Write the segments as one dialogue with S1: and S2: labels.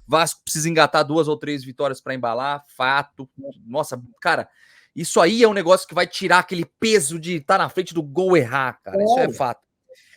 S1: Vasco precisa engatar 2 ou 3 vitórias para embalar, fato. Nossa, cara, isso aí é um negócio que vai tirar aquele peso de estar na frente do gol errar, cara. Isso é fato.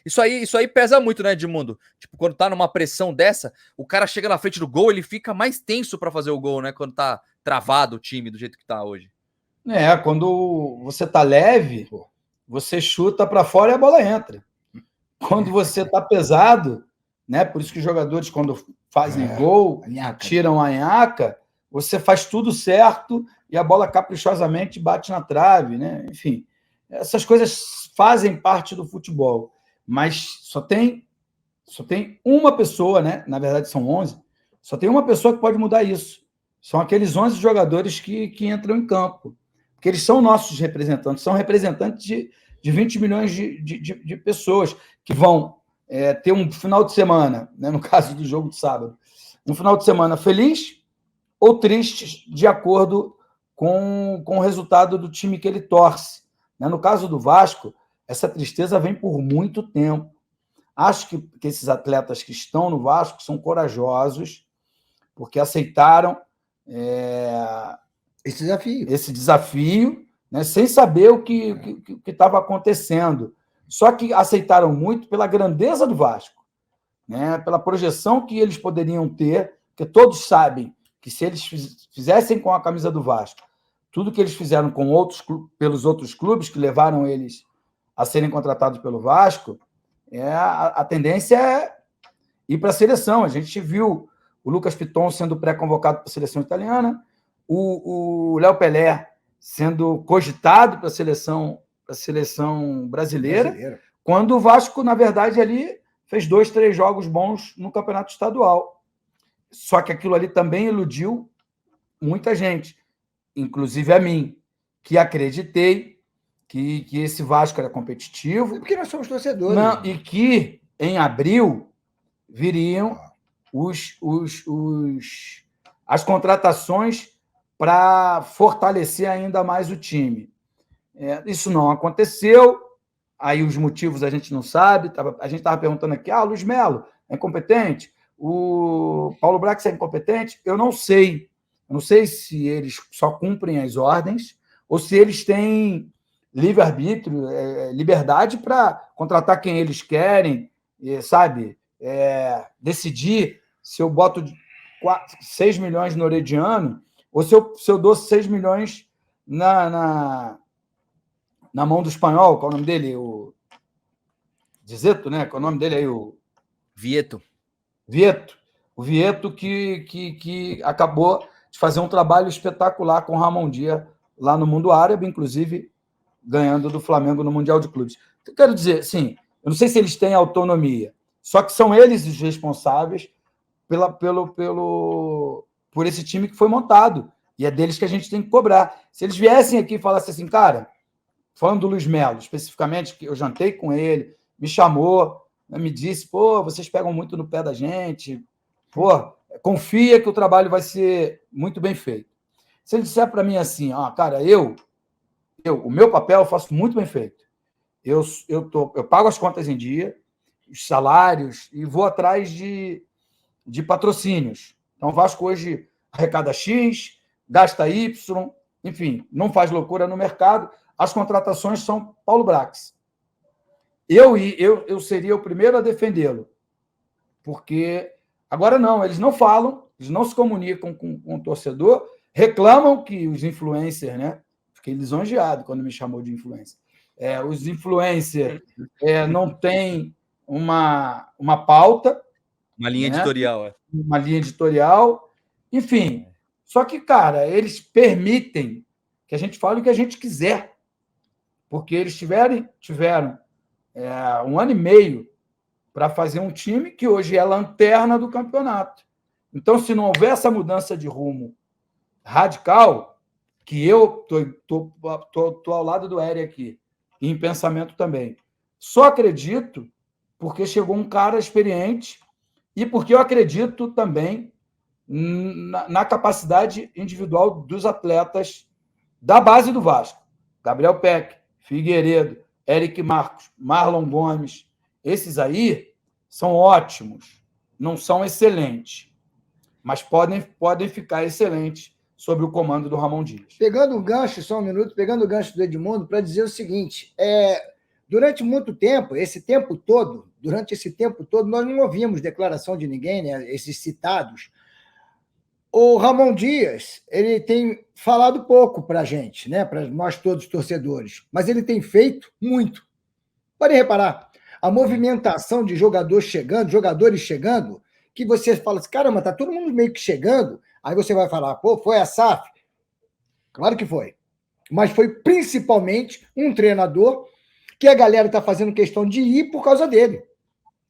S1: Isso aí pesa muito, né, Edmundo? Tipo, quando tá numa pressão dessa, o cara chega na frente do gol, ele fica mais tenso para fazer o gol, né? Quando tá travado o time do jeito que tá hoje.
S2: Quando você tá leve, você chuta para fora e a bola entra. Quando você tá pesado, né? Por isso que os jogadores, quando fazem gol, tiram a nhaca, você faz tudo certo e a bola caprichosamente bate na trave, né? Enfim, essas coisas fazem parte do futebol, mas só tem uma pessoa, né? Na verdade são 11, só tem uma pessoa que pode mudar isso. São aqueles 11 jogadores que entram em campo, porque eles são nossos representantes, são representantes de 20 milhões de pessoas que vão ter um final de semana, né, no caso do jogo de sábado, um final de semana feliz ou triste, de acordo com o resultado do time que ele torce. Né? No caso do Vasco, essa tristeza vem por muito tempo. Acho que esses atletas que estão no Vasco são corajosos, porque aceitaram esse desafio, né, sem saber o que estava acontecendo. Só que aceitaram muito pela grandeza do Vasco, né, pela projeção que eles poderiam ter, porque todos sabem que se eles fizessem com a camisa do Vasco tudo que eles fizeram pelos outros clubes que levaram eles a serem contratados pelo Vasco, a tendência é ir para a seleção. A gente viu o Lucas Piton sendo pré-convocado para a seleção italiana, o Léo Pelé sendo cogitado para a seleção brasileira, quando o Vasco, na verdade, ali fez 2, 3 jogos bons no campeonato estadual. Só que aquilo ali também iludiu muita gente, inclusive a mim, que acreditei que esse Vasco era competitivo.
S3: Porque nós somos torcedores.
S2: Não, e que em abril viriam as contratações para fortalecer ainda mais o time. Isso não aconteceu, aí os motivos a gente não sabe. A gente estava perguntando aqui, o Luiz Melo é incompetente? O Paulo Brax é incompetente? Eu não sei. Eu não sei se eles só cumprem as ordens ou se eles têm livre-arbítrio, liberdade para contratar quem eles querem, sabe? Decidir se eu boto 6 milhões no Orediano ou se eu dou 6 milhões na mão do espanhol. Qual é o nome dele? O Dizeto, né? Qual é o nome dele aí? O
S1: Vieto.
S2: O Vieto que acabou de fazer um trabalho espetacular com o Ramon Dia lá no mundo árabe, inclusive ganhando do Flamengo no Mundial de Clubes. Eu quero dizer, sim, eu não sei se eles têm autonomia, só que são eles os responsáveis por esse time que foi montado. E é deles que a gente tem que cobrar. Se eles viessem aqui e falassem assim, cara, falando do Luiz Melo, especificamente, que eu jantei com ele, me chamou, me disse, vocês pegam muito no pé da gente, confia que o trabalho vai ser muito bem feito. Se ele disser para mim assim, cara, o meu papel eu faço muito bem feito. Eu pago as contas em dia, os salários, e vou atrás de patrocínios. Então, o Vasco hoje arrecada X, gasta Y, enfim, não faz loucura no mercado. As contratações são Paulo Brax. Eu seria o primeiro a defendê-lo, porque agora não, eles não falam, eles não se comunicam com o torcedor, reclamam que os influencers, né? Fiquei lisonjeado quando me chamou de influencer. Os influencers não têm uma pauta.
S1: Uma linha editorial.
S2: Uma linha editorial. Enfim, só que, cara, eles permitem que a gente fale o que a gente quiser, porque eles tiveram 1 ano e meio para fazer um time que hoje é a lanterna do campeonato. Então, se não houver essa mudança de rumo radical, que eu tô ao lado do Eri aqui, e em pensamento também, só acredito porque chegou um cara experiente e porque eu acredito também na capacidade individual dos atletas da base do Vasco. Gabriel Peck, Figueiredo, Eric Marcos, Marlon Gomes, esses aí são ótimos, não são excelentes. mas podem ficar excelentes sob o comando do Ramon Dias.
S3: Pegando o gancho, só um minuto, pegando o gancho do Edmundo, para dizer o seguinte, durante muito tempo, durante esse tempo todo, nós não ouvimos declaração de ninguém, né, esses citados. O Ramon Dias, ele tem falado pouco para a gente, né, para nós todos torcedores, mas ele tem feito muito. Podem reparar, a movimentação de jogadores chegando, que você fala assim, caramba, tá todo mundo meio que chegando, aí você vai falar, pô, foi a SAF? Claro que foi. Mas foi principalmente um treinador que a galera está fazendo questão de ir por causa dele.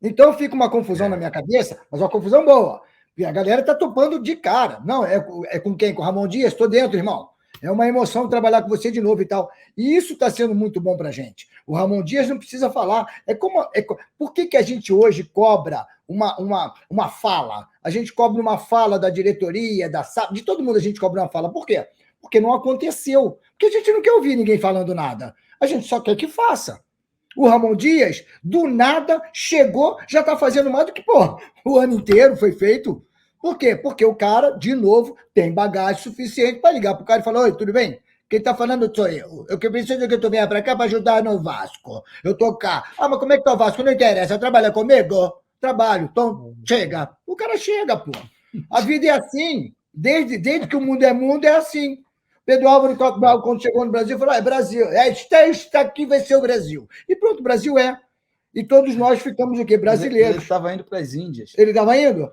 S3: Então fica uma confusão na minha cabeça, mas uma confusão boa. E a galera está topando de cara. Não, é com quem? Com o Ramon Dias? Estou dentro, irmão. É uma emoção trabalhar com você de novo e tal. E isso está sendo muito bom para a gente. O Ramon Dias não precisa falar. Por que a gente hoje cobra uma fala? A gente cobra uma fala da diretoria, da SAF, de todo mundo a gente cobra uma fala. Por quê? Porque não aconteceu. Porque a gente não quer ouvir ninguém falando nada. A gente só quer que faça. O Ramon Dias, do nada, chegou, já está fazendo mais do que, o ano inteiro foi feito. Por quê? Porque o cara, de novo, tem bagagem suficiente para ligar para o cara e falar, oi, tudo bem? Quem está falando sou eu. Eu que preciso que tu venha para cá para ajudar no Vasco. Eu tô cá. Ah, mas como é que tá o Vasco? Não interessa. Trabalha comigo? Trabalho. Então, chega. O cara chega, pô. A vida é assim. Desde que o mundo, é assim. Pedro Álvaro, quando chegou no Brasil, falou, Brasil. Está aqui, vai ser o Brasil. E pronto, o Brasil é. E todos nós ficamos o quê? Brasileiros.
S2: Ele estava indo para as Índias.
S3: Ele estava indo?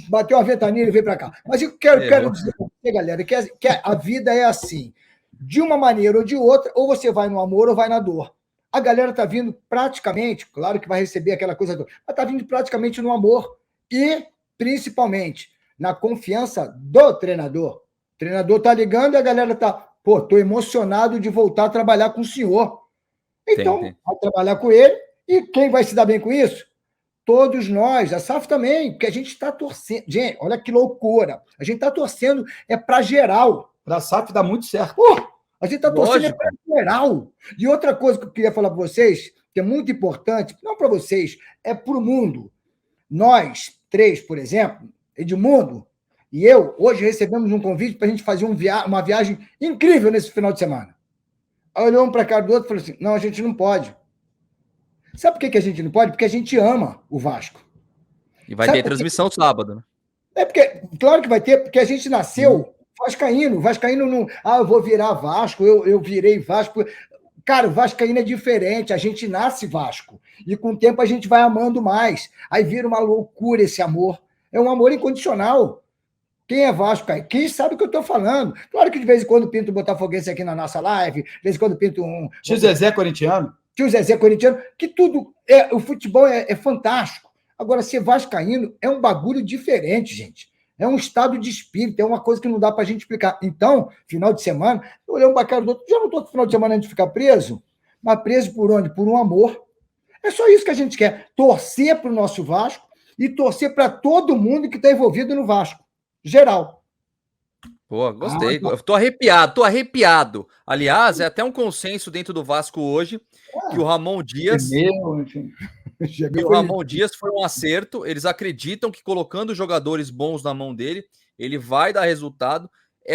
S3: Bateu uma ventania e veio para cá. Mas eu quero dizer para você, galera, que a vida é assim. De uma maneira ou de outra, ou você vai no amor ou vai na dor. A galera está vindo praticamente, claro que vai receber aquela coisa, mas está vindo praticamente no amor. E, principalmente, na confiança do treinador. O treinador está ligando e a galera está, estou emocionado de voltar a trabalhar com o senhor. Então, vai trabalhar com ele. E quem vai se dar bem com isso? Todos nós, a SAF também, porque a gente está torcendo. Gente, olha que loucura. A gente está torcendo para geral.
S2: Para a SAF dá muito certo.
S3: A gente está torcendo para geral. E outra coisa que eu queria falar para vocês, que é muito importante, não para vocês, é para o mundo. Nós, três, por exemplo, Edmundo e eu, hoje recebemos um convite para a gente fazer uma viagem incrível nesse final de semana. Aí olhou um para a cara do outro e falou assim, não, a gente não pode. Sabe por que a gente não pode? Porque a gente ama o Vasco.
S1: E vai ter transmissão sábado, né?
S3: Claro que vai ter, porque a gente nasceu vascaíno. Vascaíno não... eu vou virar Vasco, eu virei Vasco. Cara, o vascaíno é diferente, a gente nasce Vasco. E com o tempo a gente vai amando mais. Aí vira uma loucura esse amor. É um amor incondicional. Quem é Vasco, quem sabe o que eu estou falando. Claro que de vez em quando pinto o Botafoguense aqui na nossa live, de vez em quando pinto um...
S2: Tio Zezé corintiano.
S3: Tio Zezé corintiano, que tudo... o futebol é fantástico. Agora, ser vascaíno é um bagulho diferente, gente. É um estado de espírito, é uma coisa que não dá para a gente explicar. Então, final de semana, eu olhei um bacana do outro, já não estou no final de semana antes de ficar preso, mas preso por onde? Por um amor. É só isso que a gente quer, torcer para o nosso Vasco e torcer para todo mundo que está envolvido no Vasco. Geral.
S1: Pô, gostei. Tô arrepiado. Aliás, é até um consenso dentro do Vasco hoje que o Ramon Dias... o Ramon Dias foi um acerto. Eles acreditam que colocando jogadores bons na mão dele, ele vai dar resultado.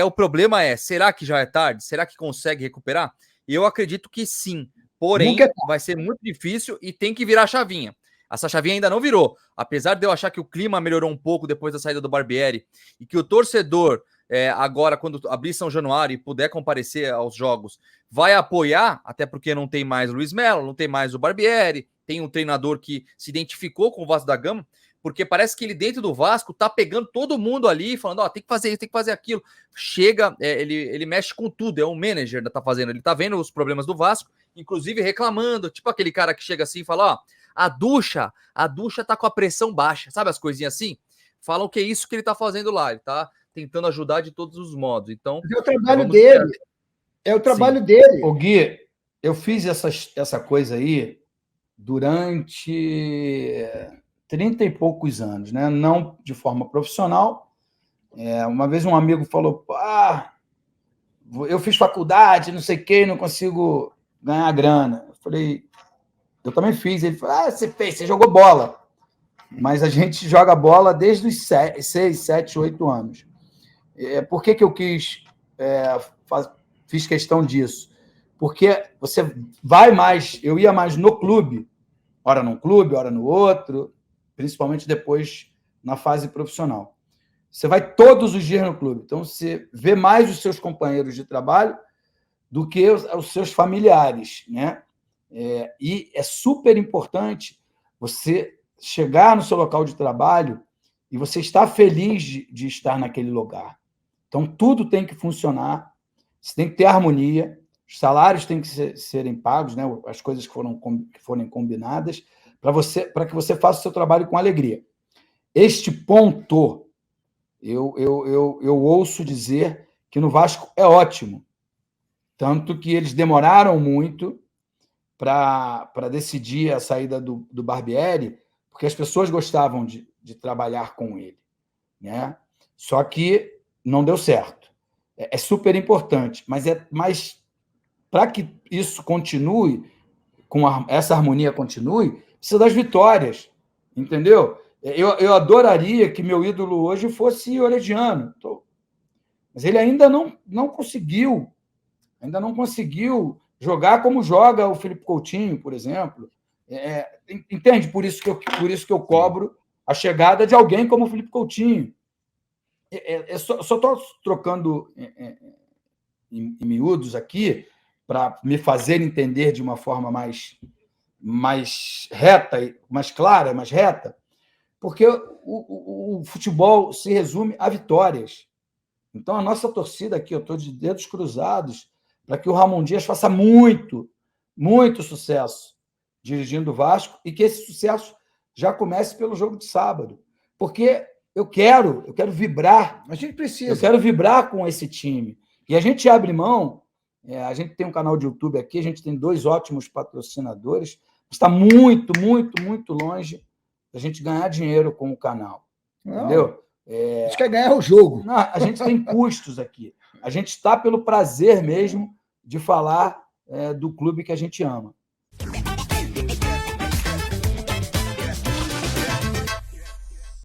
S1: O problema será que já é tarde? Será que consegue recuperar? Eu acredito que sim. Porém, vai ser muito difícil e tem que virar a chavinha. Essa chavinha ainda não virou. Apesar de eu achar que o clima melhorou um pouco depois da saída do Barbieri e que o torcedor, agora, quando abrir São Januário e puder comparecer aos jogos, vai apoiar, até porque não tem mais o Luiz Melo, não tem mais o Barbieri, tem um treinador que se identificou com o Vasco da Gama, porque parece que ele dentro do Vasco tá pegando todo mundo ali, falando, tem que fazer isso, tem que fazer aquilo. Chega, ele mexe com tudo, é um manager que tá fazendo, ele tá vendo os problemas do Vasco, inclusive reclamando, tipo aquele cara que chega assim e fala, a ducha tá com a pressão baixa, sabe as coisinhas assim? Falam que é isso que ele tá fazendo lá, ele tá tentando ajudar de todos os modos. Então,
S3: é o trabalho dele. É o trabalho dele.
S2: Ô Gui, eu fiz essa coisa aí durante 30 e poucos anos, né? Não de forma profissional. Uma vez um amigo falou, eu fiz faculdade, não sei o quê, não consigo ganhar grana. Eu falei, eu também fiz. Ele falou, você fez, você jogou bola. mas a gente joga bola desde os 6, 7, 8 anos. Por que eu fiz questão disso? Porque você vai mais, eu ia mais no clube, ora num clube, ora no outro, principalmente depois na fase profissional. Você vai todos os dias no clube, então você vê mais os seus companheiros de trabalho do que os seus familiares, né? E é super importante você chegar no seu local de trabalho e você estar feliz de estar naquele lugar. Então, tudo tem que funcionar, você tem que ter harmonia, os salários têm que serem pagos, né? As coisas que forem combinadas, para que você faça o seu trabalho com alegria. Este ponto, eu ouço dizer que no Vasco é ótimo, tanto que eles demoraram muito para decidir a saída do Barbieri, porque as pessoas gostavam de trabalhar com ele, né? Só que não deu certo. É super importante, mas para que isso continue, essa harmonia continue, precisa das vitórias, entendeu? Eu adoraria que meu ídolo hoje fosse Orediano, mas ele ainda não conseguiu jogar como joga o Felipe Coutinho, por exemplo. Entende? Por isso que eu cobro a chegada de alguém como o Felipe Coutinho. Só estou trocando em miúdos aqui para me fazer entender de uma forma mais reta, mais clara, mais reta, porque o futebol se resume a vitórias. Então, a nossa torcida aqui, eu estou de dedos cruzados para que o Ramon Dias faça muito, muito sucesso dirigindo o Vasco e que esse sucesso já comece pelo jogo de sábado. Porque eu quero vibrar.
S3: A gente precisa.
S2: Eu quero vibrar com esse time. E a gente abre mão, a gente tem um canal de YouTube aqui, a gente tem 2 ótimos patrocinadores, está muito, muito, muito longe da gente ganhar dinheiro com o canal. Não. Entendeu?
S3: A gente quer ganhar o jogo.
S2: Não, a gente tem custos aqui. A gente está pelo prazer mesmo de falar do clube que a gente ama.